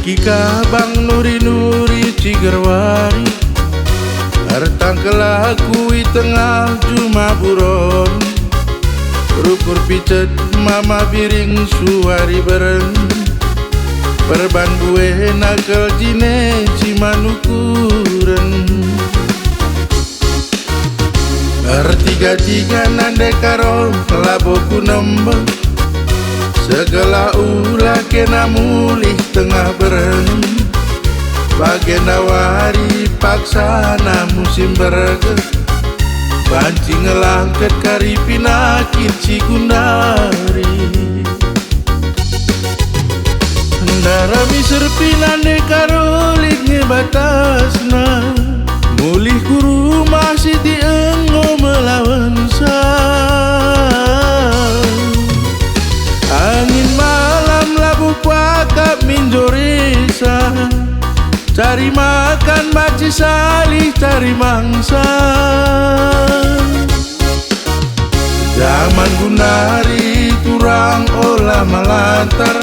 Kika bang nuri-nuri cigerwari Hartang kelaku i tengah juma buron Rukur picet mama piring suari bareng Perban gue nakal jine cimanukuren Bertiga-tiga nande karo laboku nembeng Segala ulah kena mulih tengah bereng Bagenda wari paksana musim berge Banci ngelangket kari pinakit cikundari Darami serpinande karolik ngebatasna Mulih guru masih diengo melawan Angin malam labu pakap minjoresa Cari makan baci salih cari mangsa Zaman gunari turang olah melantar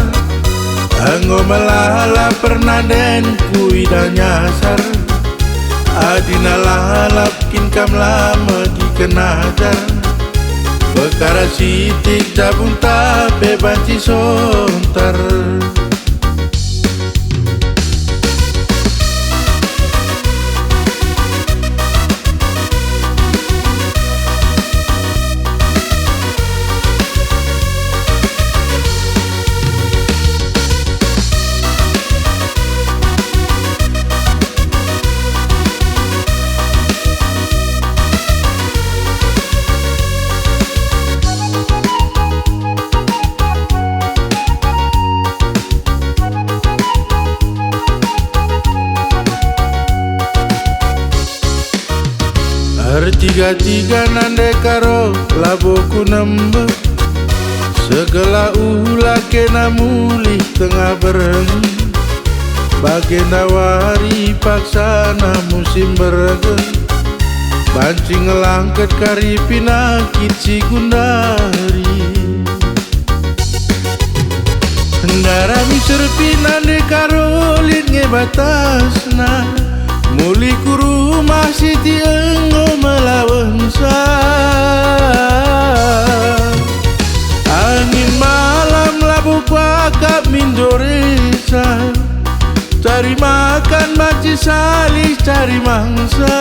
Anggo melala pernah den kuida nyasar Adina lalap kinkam lama dikenajar Bekara sitik jabung tape banci sontar Tiga-tiga nande karo laboku nembek Segala ulah kena mulih tengah bereng Bagenda wari paksana musim berge Banci ngelangket kari pinakit cikundari Darami serpinande karo lin ngebatasna Mulih kuru masih tienggo melawan Angin malam labu pakap mindoresa Cari makan baci salih cari mangsa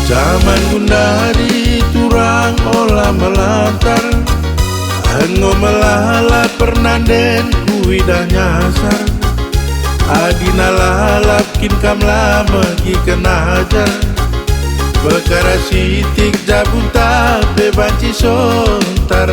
Zaman gundari turang olah melantar Anggo melala pernah den kuida nyasar Adina lalap kinkam lama gikenajar Bekara sitik jabung tape banci sontar